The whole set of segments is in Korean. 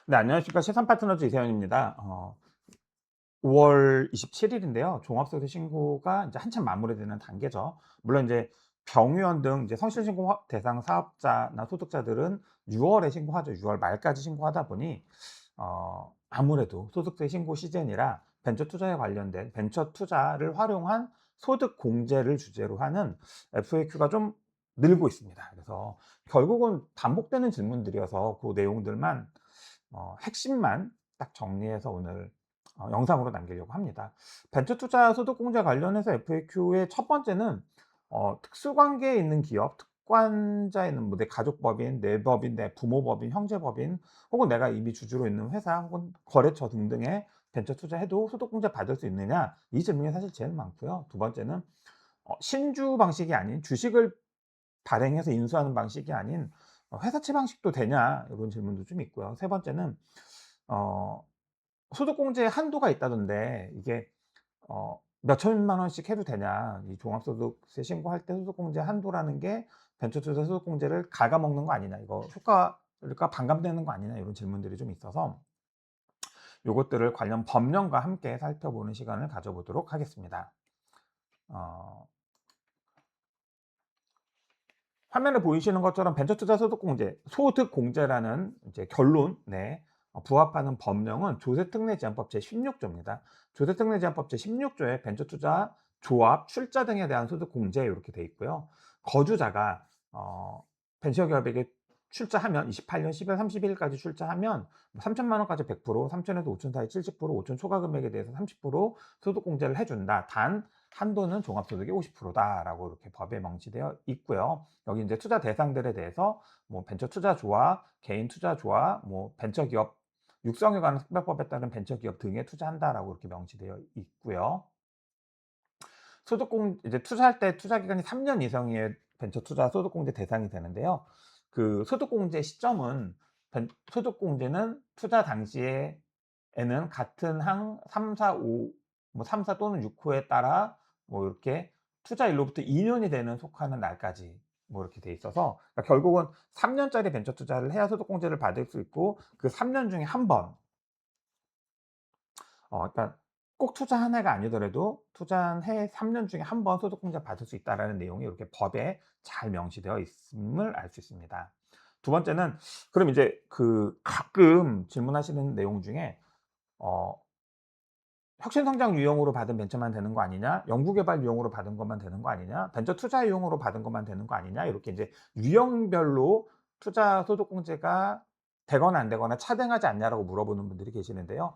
네, 안녕하십니까. 시선 파트너즈 이세현입니다. 5월 27 일인데요. 종합소득 신고가 이제 한참 마무리되는 단계죠. 물론 이제 병의원 등 이제 성실신고 대상 사업자나 소득자들은 6 월에 신고하죠. 6월 말까지 신고하다 보니 아무래도 소득세 신고 시즌이라 벤처 투자에 관련된 벤처 투자를 활용한 소득 공제를 주제로 하는 FAQ가 좀 늘고 있습니다. 그래서 결국은 반복되는 질문들이어서 그 내용들만 핵심만 딱 정리해서 오늘 영상으로 남기려고 합니다. 벤처 투자 소득 공제 관련해서 FAQ의 첫 번째는 특수관계에 있는 기업, 특관자에 있는 뭐 내 가족법인, 내 법인, 내 부모법인, 형제법인 혹은 내가 이미 주주로 있는 회사 혹은 거래처 등등에 벤처 투자해도 소득 공제 받을 수 있느냐? 이 질문이 사실 제일 많고요. 두 번째는 신주 방식이 아닌 주식을 발행해서 인수하는 방식이 아닌 회사채 방식도 되냐? 이런 질문도 좀 있고요. 세 번째는 어 소득공제에 한도가 있다던데 이게 몇 천만 원씩 해도 되냐. 이 종합소득세 신고할 때 소득공제 한도라는 게 벤처투자 소득공제를 갉아먹는 거 아니냐. 이거 효과가 반감되는 거 아니냐. 이런 질문들이 좀 있어서 요것들을 관련 법령과 함께 살펴보는 시간을 가져보도록 하겠습니다. 어 화면에 보이시는 것처럼 벤처투자 소득공제, 소득공제라는 이제 결론에 부합하는 법령은 조세특례제한법 제16조입니다. 조세특례제한법 제16조에 벤처투자, 조합, 출자 등에 대한 소득공제 이렇게 돼 있고요. 거주자가 벤처기업에게 출자하면 28년 10월 31일까지 출자하면 3천만 원까지 100%, 3천에서 5천 사이 70%, 5천 초과 금액에 대해서 30% 소득공제를 해준다. 단 한도는 종합소득의 50%다라고 이렇게 법에 명시되어 있고요. 여기 이제 투자 대상들에 대해서 뭐 벤처 투자 조합, 개인 투자 조합, 뭐 벤처기업 육성에 관한 특별법에 따른 벤처기업 등에 투자한다라고 이렇게 명시되어 있고요. 소득공 이제 투자할 때 투자 기간이 3년 이상의 벤처 투자 소득공제 대상이 되는데요. 그 소득공제 시점은 소득공제는 투자 당시에는 같은 항 3, 4, 5 뭐 3, 4 또는 6호에 따라 뭐 이렇게 투자일로부터 2년이 되는 속하는 날까지 뭐 이렇게 돼 있어서 그러니까 결국은 3 년짜리 벤처 투자를 해야 소득공제를 받을 수 있고 그 3년 중에 한 번 그러니까 꼭 투자 한 해가 아니더라도 투자한 해 3년 중에 한 번 소득공제 받을 수 있다라는 내용이 이렇게 법에 잘 명시되어 있음을 알 수 있습니다. 두 번째는 그럼 이제 그 가끔 질문하시는 내용 중에 어 혁신성장 유형으로 받은 벤처만 되는 거 아니냐? 연구개발 유형으로 받은 것만 되는 거 아니냐? 벤처 투자 유형으로 받은 것만 되는 거 아니냐? 이렇게 이제 유형별로 투자 소득공제가 되거나 안 되거나 차등하지 않냐라고 물어보는 분들이 계시는데요.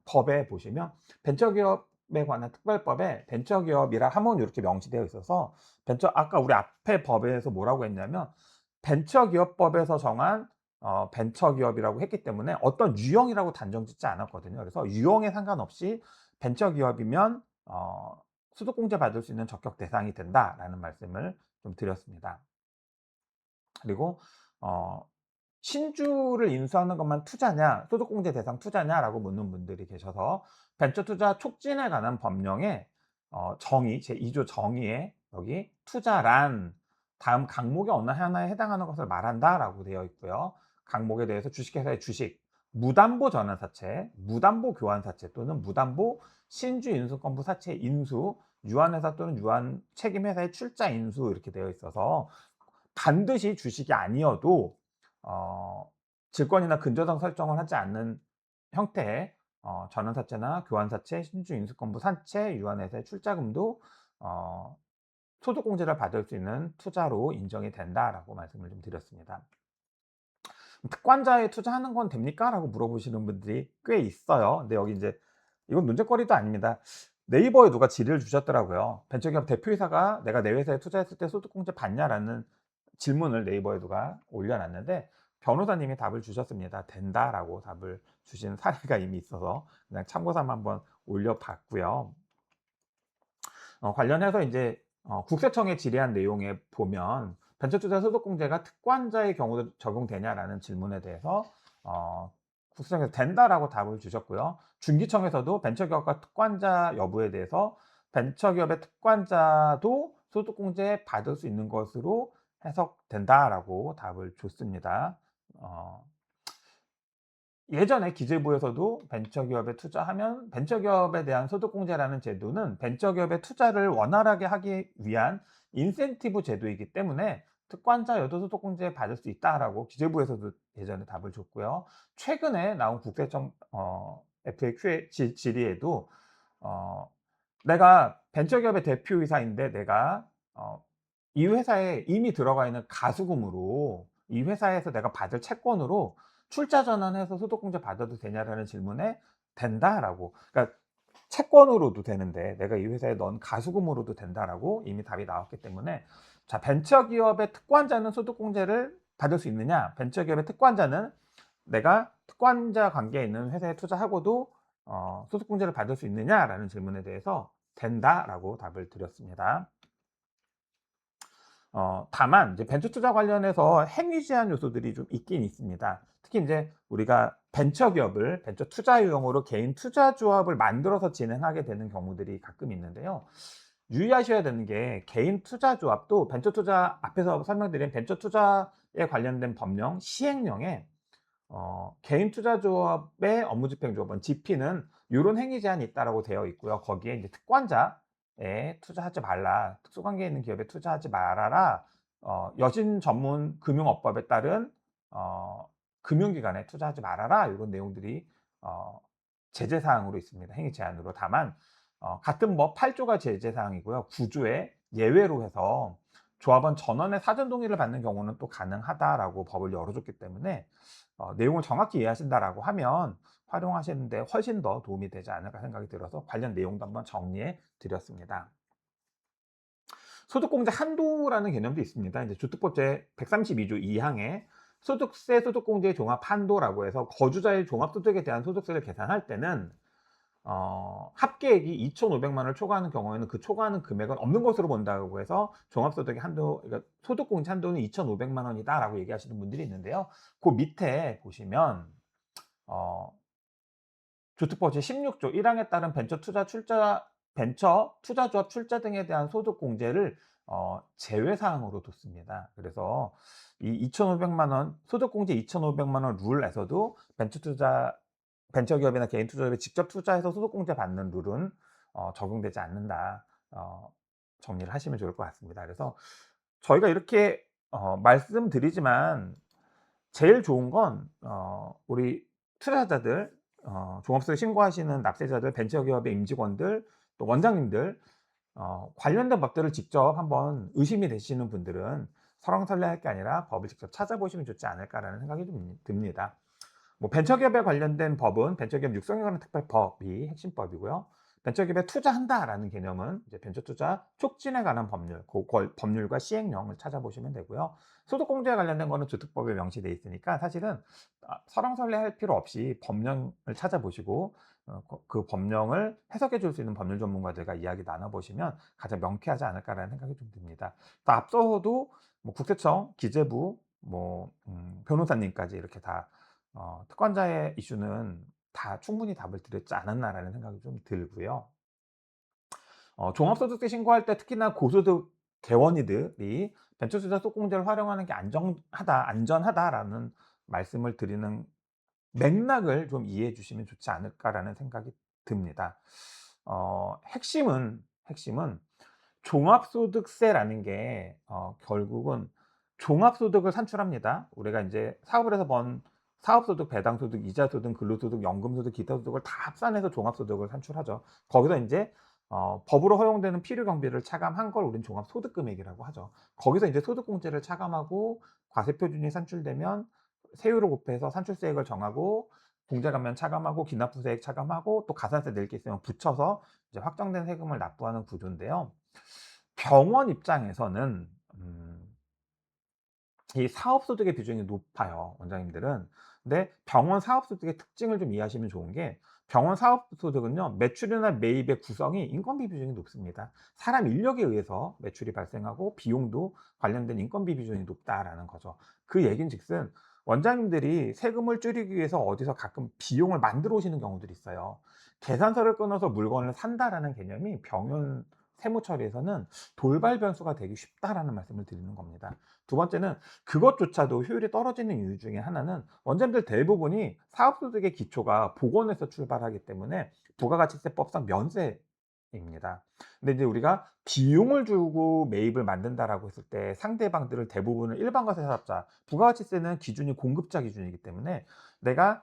법에 보시면 벤처기업에 관한 특별법에 벤처기업이라 하면 이렇게 명시되어 있어서 아까 우리 앞에 법에서 뭐라고 했냐면 벤처기업법에서 정한 벤처기업이라고 했기 때문에 어떤 유형이라고 단정 짓지 않았거든요. 그래서 유형에 상관없이 벤처기업이면 소득공제 받을 수 있는 적격 대상이 된다라는 말씀을 좀 드렸습니다. 그리고 어 신주를 인수하는 것만 투자냐, 소득공제 대상 투자냐라고 묻는 분들이 계셔서 벤처투자 촉진에 관한 법령의 정의 제2조 정의에 여기 투자란 다음 항목의 어느 하나에 해당하는 것을 말한다라고 되어 있고요. 항목에 대해서 주식회사의 주식, 무담보 전환사채, 무담보 교환사채 또는 무담보 신주 인수권부 사채 인수, 유한회사 또는 유한 책임회사의 출자 인수 이렇게 되어 있어서 반드시 주식이 아니어도 어 질권이나 근저당 설정을 하지 않는 형태의 전환사채나 교환사채, 신주인수권부 사채, 유한회사의 출자금도 어 소득공제를 받을 수 있는 투자로 인정이 된다라고 말씀을 좀 드렸습니다. "특관자에 투자하는 건 됩니까?"라고 물어보시는 분들이 꽤 있어요. 근데 여기 인제 이건 논쟁거리도 아닙니다. 네이버에 누가 질의를 주셨더라고요. "벤처기업 대표이사가 내가 내 회사에 투자했을 때 소득공제 받냐?"라는 질문을 네이버에 누가 올려 놨는데 변호사님이 답을 주셨습니다. "된다."라고 답을 주신 사례가 이미 있어서 그냥 참고 삼아 한번 올려 봤고요. 관련해서 인제 국세청에 질의한 내용에 보면 "벤처투자 소득공제가 특관자의 경우도 적용되냐?"라는 질문에 대해서 어 국세청에서 "된다."라고 답을 주셨고요. 중기청에서도 벤처기업과 특관자 여부에 대해서 "벤처기업의 특관자도 소득공제 받을 수 있는 것으로 해석된다."라고 답을 줬습니다. 어 예전에 기재부에서도 벤처기업에 투자하면 벤처기업에 대한 소득공제라는 제도는 벤처기업의 투자를 원활하게 하기 위한 인센티브 제도이기 때문에 특권자여도 소득공제 받을 수 있다라고 기재부에서도 예전에 답을 줬고요. 최근에 나온 국세청 FAQ의 질의에도 어 내가 벤처기업의 대표이사인데 내가 이 회사에 이미 들어가 있는 가수금으로 이 회사에서 내가 받을 채권으로 출자 전환해서 소득공제 받아도 되냐라는 질문에 "된다."라고. 그러니까 채권으로도 되는데 내가 이 회사에 넣은 가수금으로도 된다라고 이미 답이 나왔기 때문에, 자, 벤처기업의 특권자는 소득공제를 받을 수 있느냐? 벤처기업의 특권자는 내가 특권자 관계에 있는 회사에 투자하고도 소득공제를 받을 수 있느냐라는 질문에 대해서 "된다."라고 답을 드렸습니다. 다만 이제 벤처 투자 관련해서 행위 제한 요소들이 좀 있긴 있습니다. 특히 인제 우리가 벤처 투자 유형으로 개인 투자 조합을 만들어서 진행하게 되는 경우들이 가끔 있는데요. 유의하셔야 되는 게, 개인 투자 조합도 벤처 투자, 앞에서 설명드린 벤처 투자에 관련된 법령 시행령에 개인 투자 조합의 업무 집행 조건 GP는 요런 행위 제한이 있다라고 되어 있고요. 거기에 이제 "특권자에 투자하지 말라. 특수관계에 있는 기업에 투자하지 말아라. 여신 전문 금융업법에 따른 어 금융기관에 투자하지 말아라." 요런 내용들이 어 제재 사항으로 있습니다, 행위 제한으로. 다만 같은 법 8 조가 제재 사항이고요. 9 조에 예외로 해서 조합원 전원의 사전 동의를 받는 경우는 또 가능하다라고 법을 열어줬기 때문에 내용을 정확히 이해하신다라고 하면 활용하시는 데 훨씬 더 도움이 되지 않을까 생각이 들어서 관련 내용도 한번 정리해 드렸습니다. 소득공제 한도라는 개념도 있습니다. 이제 주택법 제 132조 2항에 소득세 소득공제 종합 한도라고 해서 거주자의 종합소득에 대한 소득세를 계산할 때는 합계액이 2,500만 원을 초과하는 경우에는 그 초과하는 금액은 없는 것으로 본다고 해서 종합소득의 한도, 그러니까 소득공제 한도는 2,500만 원이다라고 얘기하시는 분들이 있는데요. 그 밑에 보시면 어 주택법 제16조 1항에 따른 벤처 투자 조합 출자 등에 대한 소득 공제를 제외 사항으로 뒀습니다. 그래서 이 2,500만 원 소득 공제 2,500만 원 룰에서도 벤처기업이나 개인 투자자들이 직접 투자해서 소득 공제 받는 룰은 적용되지 않는다. 정리를 하시면 좋을 것 같습니다. 그래서 저희가 이렇게 말씀드리지만 제일 좋은 건 우리 투자자들, 종합소득 신고하시는 납세자들, 벤처기업의 임직원들, 또 원장님들, 관련된 법들을 직접 한번 의심이 되시는 분들은 설왕설래할 게 아니라 법을 직접 찾아보시면 좋지 않을까라는 생각이 좀 듭니다. 뭐 벤처기업에 관련된 법은 벤처기업 육성에 관한 특별법이 핵심법이고요. 벤처기업에 투자한다라는 개념은 이제 벤처투자 촉진에 관한 법률, 법률과 시행령을 찾아보시면 되고요. 소득공제에 관련된 거는 주택법에 명시되어 있으니까 사실은 설왕설래할 필요 없이 법령을 찾아보시고 그 법령을 해석해 줄 수 있는 법률 전문가들과 이야기 나눠보시면 가장 명쾌하지 않을까라는 생각이 좀 듭니다. 또 앞서도 뭐 국세청, 기재부, 뭐 변호사님까지 이렇게 다 특권자의 이슈는 다 충분히 답을 드렸지 않았나라는 생각이 좀 들고요. 종합소득세 신고할 때 특히나 고소득 개원이들이 벤처투자 소득공제를 활용하는 게 안전하다라는 말씀을 드리는 맥락을 좀 이해해 주시면 좋지 않을까라는 생각이 듭니다. 핵심은 종합소득세라는 게 결국은 종합소득을 산출합니다. 우리가 인제 사업을 해서 번 사업소득, 배당소득, 이자소득, 근로소득, 연금소득, 기타 소득을 다 합산해서 종합소득을 산출하죠. 거기서 인제 법으로 허용되는 필요 경비를 차감한 걸 우리는 종합소득금액이라고 하죠. 거기서 이제 소득공제를 차감하고 과세표준이 산출되면 세율을 곱해서 산출세액을 정하고 공제감면 차감하고 기납부세액 차감하고 또 가산세 낼 게 있으면 붙여서 이제 확정된 세금을 납부하는 구조인데요. 병원 입장에서는 이 사업소득의 비중이 높아요, 원장님들은. 근데 병원 사업소득의 특징을 좀 이해하시면 좋은 게, 병원 사업소득은요, 매출이나 매입의 구성이 인건비 비중이 높습니다. 사람 인력에 의해서 매출이 발생하고 비용도 관련된 인건비 비중이 높다라는 거죠. 그 얘긴즉슨 원장님들이 세금을 줄이기 위해서 어디서 가끔 비용을 만들어 오시는 경우들이 있어요. 계산서를 끊어서 물건을 산다라는 개념이 병원 세무 처리에서는 돌발 변수가 되기 쉽다라는 말씀을 드리는 겁니다. 두 번째는 그것조차도 효율이 떨어지는 이유 중에 하나는 원장님들 대부분이 사업소득의 기초가 복원에서 출발하기 때문에 부가가치세법상 면세입니다. 근데 이제 우리가 비용을 주고 매입을 만든다라고 했을 때 상대방들을 대부분은 일반과세 사업자, 부가가치세는 기준이 공급자 기준이기 때문에 내가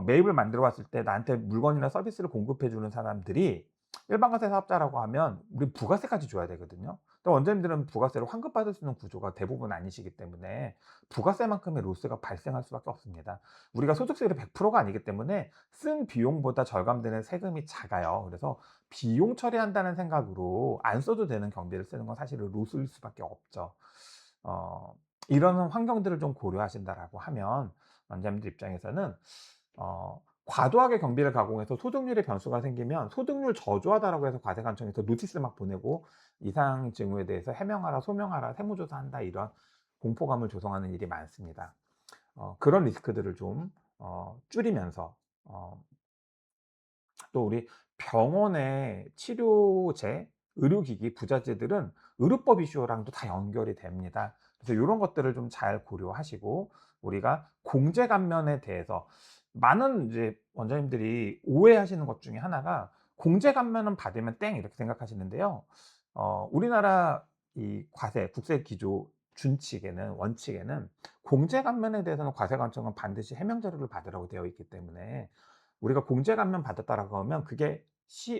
매입을 만들어 왔을 때 나한테 물건이나 서비스를 공급해 주는 사람들이 일반과세 사업자라고 하면 우리 부가세까지 줘야 되거든요. 근데 원장님들은 부가세를 환급받을 수 있는 구조가 대부분 아니시기 때문에 부가세만큼의 로스가 발생할 수밖에 없습니다. 우리가 소득세율이 100%가 아니기 때문에 쓴 비용보다 절감되는 세금이 작아요. 그래서 비용 처리한다는 생각으로 안 써도 되는 경비를 쓰는 건 사실은 로스일 수밖에 없죠. 어 이런 환경들을 좀 고려하신다라고 하면 원장님들 입장에서는 과도하게 경비를 가공해서 소득률에 변수가 생기면 "소득률 저조하다."라고 해서 과세관청에서 노티스 막 보내고 "이상 징후에 대해서 해명하라, 소명하라, 세무조사한다." 이런 공포감을 조성하는 일이 많습니다. 그런 리스크들을 좀 줄이면서 어 또 우리 병원의 치료제, 의료기기, 부자재들은 의료법 이슈랑도 다 연결이 됩니다. 그래서 요런 것들을 좀 잘 고려하시고 우리가 공제 감면에 대해서 많은 이제 원장님들이 오해하시는 것 중에 하나가 '공제 감면은 받으면 땡.' 이렇게 생각하시는데요. 우리나라 이 과세 국세 기조 준칙에는 원칙에는 공제 감면에 대해서는 과세관청은 반드시 해명 자료를 받으라고 되어 있기 때문에 우리가 공제 감면 받았다라고 하면 그게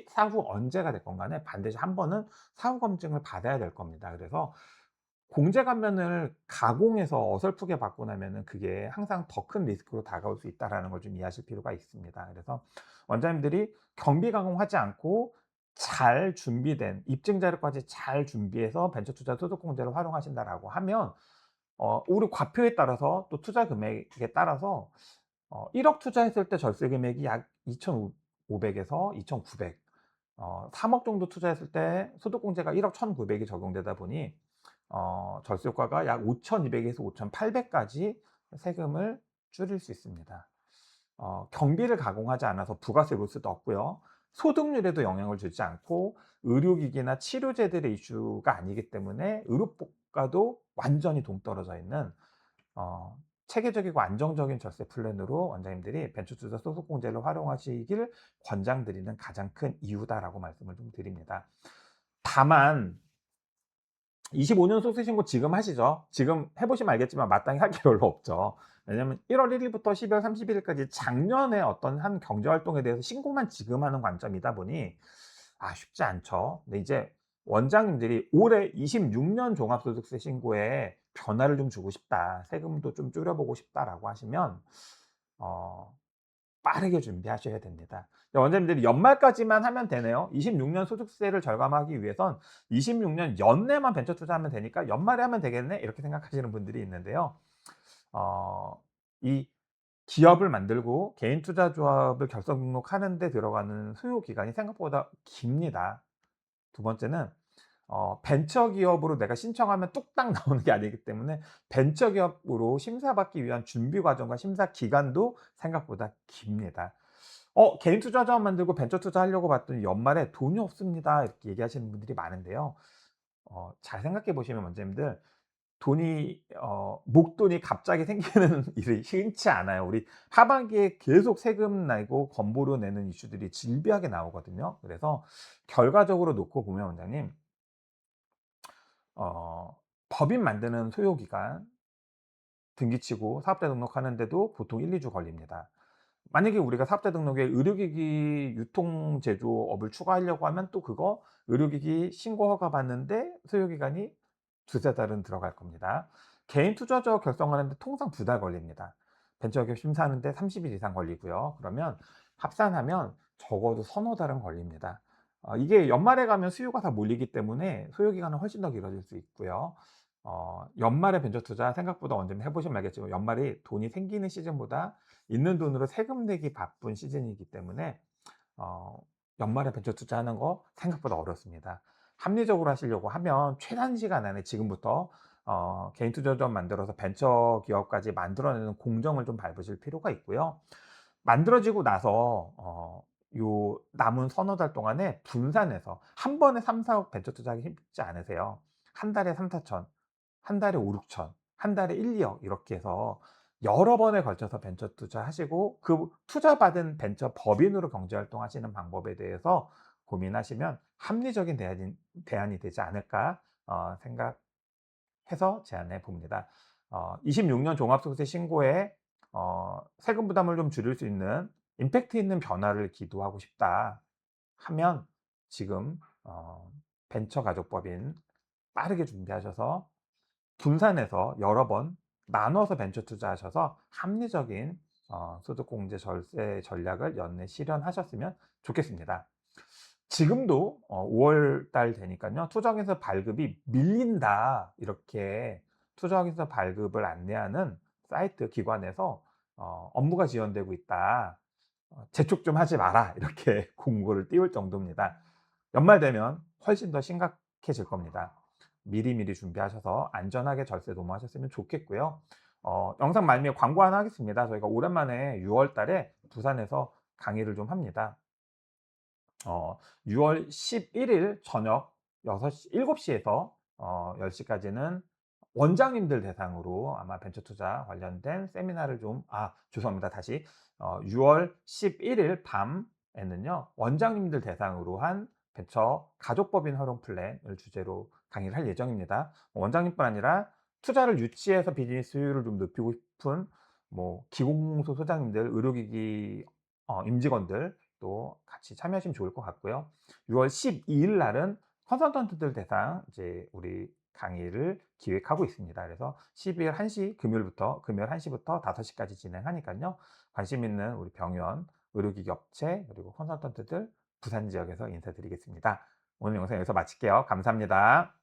사후 언제가 됐건 간에 반드시 한 번은 사후 검증을 받아야 될 겁니다. 그래서 공제 감면을 가공해서 어설프게 받고 나면은 그게 항상 더 큰 리스크로 다가올 수 있다라는 걸 좀 이해하실 필요가 있습니다. 그래서 원장님들이 경비 가공하지 않고 잘 준비된 입증 자료까지 잘 준비해서 벤처투자 소득공제를 활용하신다라고 하면 우리 과표에 따라서 또 투자 금액에 따라서 1억 투자했을 때 절세 금액이 약 2,500 에서 2,900, 3억 정도 투자했을 때 소득공제가 1억 1,900이 적용되다 보니 절세 효과가 약 5,200 에서 5,800 까지 세금을 줄일 수 있습니다. 경비를 가공하지 않아서 부가세 로스도 없고요. 소득률에도 영향을 주지 않고 의료기기나 치료제들의 이슈가 아니기 때문에 의료법과도 완전히 동떨어져 있는 어 체계적이고 안정적인 절세 플랜으로 원장님들이 벤처투자 소득공제를 활용하시길 권장드리는 가장 큰 이유다라고 말씀을 좀 드립니다. 다만 25년 소득신고 지금 하시죠. 지금 해 보시면 알겠지만 마땅히 할 게 별로 없죠. 왜냐하면 1월 1 일부터 12월 31 일까지 작년에 어떤 한 경제 활동에 대해서 신고만 지금 하는 관점이다 보니 쉽지 않죠. 근데 이제 원장님들이 올해 26년 종합소득세 신고에 변화를 좀 주고 싶다. 세금도 좀 줄여 보고 싶다라고 하시면 어 빠르게 준비하셔야 됩니다. 원장님들이 연말까지만 하면 되네요. 26년 소득세를 절감하기 위해선 26년 연내만 벤처 투자하면 되니까 '연말에 하면 되겠네.' 이렇게 생각하시는 분들이 있는데요. 이 기업을 만들고 개인 투자 조합을 결성 등록하는 데 들어가는 소요 기간이 생각보다 깁니다. 두 번째는 벤처기업으로 내가 신청하면 뚝딱 나오는 게 아니기 때문에 벤처기업으로 심사받기 위한 준비 과정과 심사 기간도 생각보다 깁니다. "개인 투자자원 만들고 벤처 투자하려고 봤더니 연말에 돈이 없습니다." 이렇게 얘기하시는 분들이 많은데요. 잘 생각해 보시면 원장님들 돈이 목돈이 갑자기 생기는 일이 흔치 않아요. 우리 하반기에 계속 세금 내고 건보료 내는 이슈들이 질비하게 나오거든요. 그래서 결과적으로 놓고 보면 원장님 법인 만드는 소요 기간, 등기치고 사업자 등록하는데도 보통 1-2주 걸립니다. 만약에 우리가 사업자 등록에 의료기기 유통 제조업을 추가하려고 하면 또 그거 의료기기 신고 허가 받는데 소요 기간이 2-3 달은 들어갈 겁니다. 개인 투자자 결성하는데 통상 2달 걸립니다. 벤처기업 심사하는데 30일 이상 걸리고요. 그러면 합산하면 적어도 서너 달은 걸립니다. 이게 연말에 가면 수요가 다 몰리기 때문에 소요 기간은 훨씬 더 길어질 수 있고요. 연말에 벤처 투자 생각보다 언제든 해 보시면 알겠지만 연말이 돈이 생기는 시즌보다 있는 돈으로 세금 내기 바쁜 시즌이기 때문에 어 연말에 벤처 투자하는 거 생각보다 어렵습니다. 합리적으로 하시려고 하면 최단 시간 안에 지금부터 개인 투자자원 만들어서 벤처 기업까지 만들어내는 공정을 좀 밟으실 필요가 있고요. 만들어지고 나서 요 남은 서너 달 동안에 분산해서 한 번에 3-4억 벤처 투자하기 쉽지 않으세요. 한 달에 3-4천, 한 달에 5-6천, 한 달에 1-2억 이렇게 해서 여러 번에 걸쳐서 벤처 투자하시고 그 투자받은 벤처 법인으로 경제 활동하시는 방법에 대해서 고민하시면 합리적인 대안이 되지 않을까 생각해서 제안해 봅니다. 26년 종합소득세 신고에 세금 부담을 좀 줄일 수 있는 임팩트 있는 변화를 기도하고 싶다 하면 지금 벤처 가족법인 빠르게 준비하셔서 분산해서 여러 번 나눠서 벤처 투자하셔서 합리적인 소득공제 절세 전략을 연내 실현하셨으면 좋겠습니다. 지금도 5월 달 되니깐요. "투정에서 발급이 밀린다." 이렇게 투정에서 발급을 안내하는 사이트 기관에서 "업무가 지연되고 있다. 재촉 좀 하지 마라." 이렇게 공고를 띄울 정도입니다. 연말 되면 훨씬 더 심각해질 겁니다. 미리미리 준비하셔서 안전하게 절세 도모하셨으면 좋겠고요. 영상 말미에 광고 하나 하겠습니다. 저희가 오랜만에 6월 달에 부산에서 강의를 좀 합니다. 6월 11일 저녁 7시 에서 10시 까지는 원장님들 대상으로 아마 벤처 투자 관련된 세미나를 좀 죄송합니다. 다시 6월 11일 밤에는요. 원장님들 대상으로 한 벤처 가족법인 활용 플랜을 주제로 강의를 할 예정입니다. 원장님뿐 아니라 투자를 유치해서 비즈니스 효율을 좀 높이고 싶은 뭐 기공소 소장님들, 의료기기 임직원들 또 같이 참여하시면 좋을 것 같고요. 6월 12일 날은 컨설턴트들 대상 이제 우리 강의를 기획하고 있습니다. 그래서 12일 1시 금요일 1시 부터 5시 까지 진행하니깐요. 관심 있는 우리 병원, 의료기기 업체 그리고 컨설턴트들 부산 지역에서 인사드리겠습니다. 오늘 영상 여기서 마칠게요. 감사합니다.